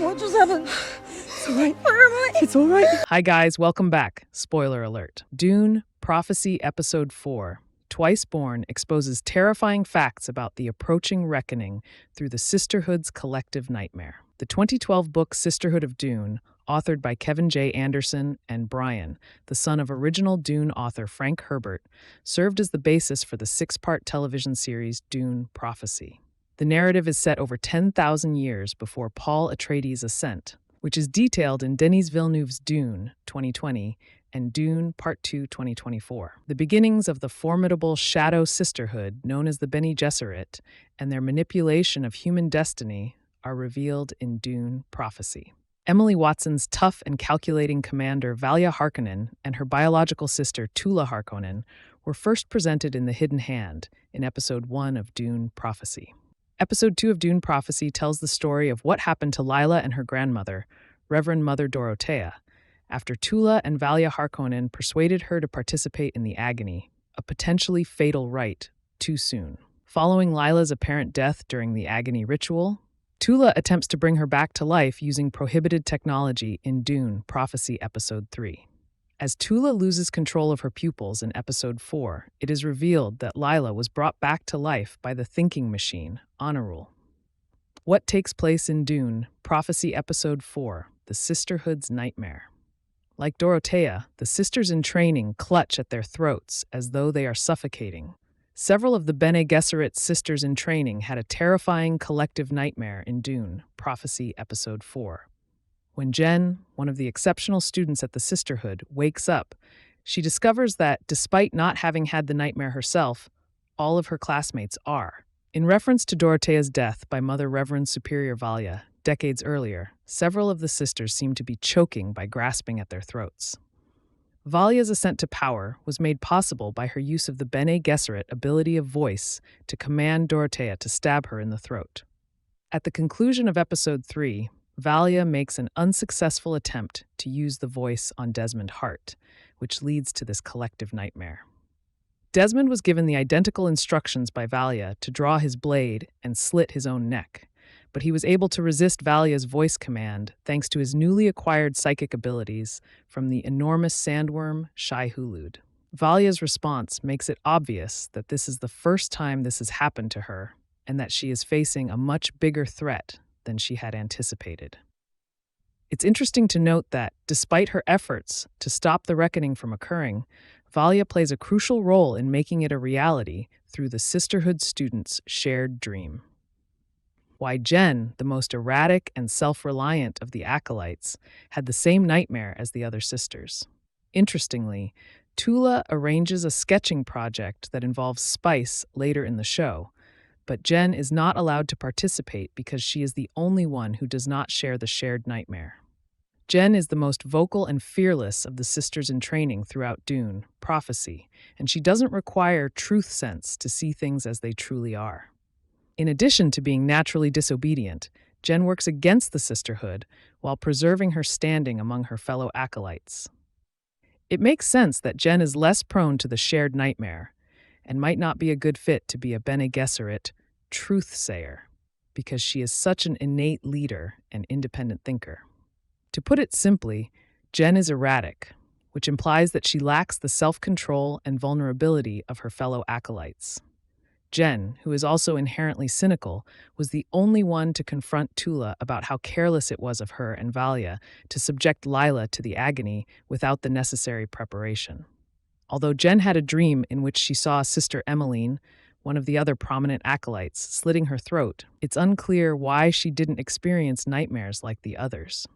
What just happened? It's alright. Where am I? It's alright. Hi guys, welcome back. Spoiler alert. Dune, Prophecy Episode 4, Twice Born exposes terrifying facts about the approaching reckoning through the Sisterhood's collective nightmare. The 2012 book Sisterhood of Dune, authored by Kevin J. Anderson and Brian, the son of original Dune author Frank Herbert, served as the basis for the 6-part television series Dune Prophecy. The narrative is set over 10,000 years before Paul Atreidies' ascent, which is detailed in Denis Villeneuve's Dune 2020 and Dune Part 2 2024. The beginnings of the formidable shadow sisterhood known as the Bene Gesserit and their manipulation of human destiny are revealed in Dune Prophecy. Emily Watson's tough and calculating commander Valia Harkonnen and her biological sister Tula Harkonnen were first presented in The Hidden Hand in Episode 1 of Dune Prophecy. Episode 2 of Dune Prophecy tells the story of what happened to Lila and her grandmother, Reverend Mother Dorothea, after Tula and Valia Harkonnen persuaded her to participate in the agony, a potentially fatal rite, too soon. Following Lila's apparent death during the agony ritual, Tula attempts to bring her back to life using prohibited technology in Dune Prophecy Episode 3. As Tula loses control of her pupils in Episode 4, it is revealed that Lila was brought back to life by the thinking machine, Honorul. What takes place in Dune Prophecy Episode 4, The Sisterhood's Nightmare? Like Dorothea, the sisters in training clutch at their throats as though they are suffocating. Several of the Bene Gesserit sisters in training had a terrifying collective nightmare in Dune Prophecy Episode 4. When Jen, one of the exceptional students at the Sisterhood, wakes up, she discovers that, despite not having had the nightmare herself, all of her classmates are. In reference to Dorothea's death by Mother Reverend Superior Valia, decades earlier, several of the sisters seem to be choking by grasping at their throats. Valia's ascent to power was made possible by her use of the Bene Gesserit ability of voice to command Dorothea to stab her in the throat. At the conclusion of Episode 3, Valia makes an unsuccessful attempt to use the voice on Desmond Hart, which leads to this collective nightmare. Desmond was given the identical instructions by Valia to draw his blade and slit his own neck, but he was able to resist Valia's voice command thanks to his newly acquired psychic abilities from the enormous sandworm Shai-Hulud. Valia's response makes it obvious that this is the first time this has happened to her and that she is facing a much bigger threat than she had anticipated. It's interesting to note that, despite her efforts to stop the reckoning from occurring, Valia plays a crucial role in making it a reality through the Sisterhood students' shared dream. Why Jen, the most erratic and self-reliant of the acolytes, had the same nightmare as the other sisters. Interestingly, Tula arranges a sketching project that involves spice later in the show, but Jen is not allowed to participate because she is the only one who does not share the shared nightmare. Jen is the most vocal and fearless of the sisters in training throughout Dune Prophecy, and she doesn't require truth sense to see things as they truly are. In addition to being naturally disobedient, Jen works against the sisterhood while preserving her standing among her fellow acolytes. It makes sense that Jen is less prone to the shared nightmare and might not be a good fit to be a Bene Gesserit truth-sayer, because she is such an innate leader and independent thinker. To put it simply, Jen is erratic, which implies that she lacks the self-control and vulnerability of her fellow acolytes. Jen, who is also inherently cynical, was the only one to confront Tula about how careless it was of her and Valia to subject Lila to the agony without the necessary preparation. Although Jen had a dream in which she saw Sister Emmeline, one of the other prominent acolytes, slitting her throat, it's unclear why she didn't experience nightmares like the others.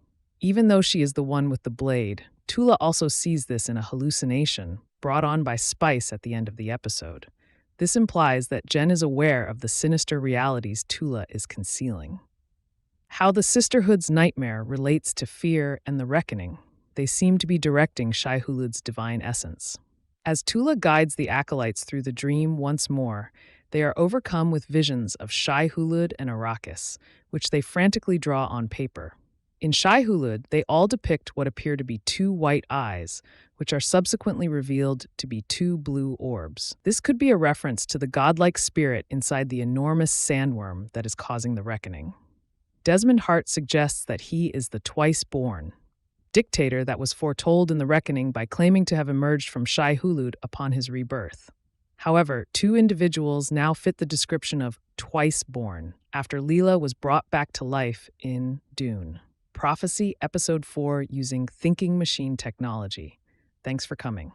Even though she is the one with the blade, Tula also sees this in a hallucination brought on by spice at the end of the episode. This implies that Jen is aware of the sinister realities Tula is concealing. How the Sisterhood's nightmare relates to fear and the reckoning, they seem to be directing Shai-Hulud's divine essence. As Tula guides the acolytes through the dream once more, they are overcome with visions of Shai-Hulud and Arrakis, which they frantically draw on paper. In Shai-Hulud, they all depict what appear to be 2 white eyes, which are subsequently revealed to be 2 blue orbs. This could be a reference to the godlike spirit inside the enormous sandworm that is causing the reckoning. Desmond Hart suggests that he is the twice-born dictator that was foretold in the reckoning by claiming to have emerged from Shai Hulud upon his rebirth. However, two individuals now fit the description of twice-born after Leela was brought back to life in Dune. Prophecy Episode 4 using thinking machine technology. Thanks for coming.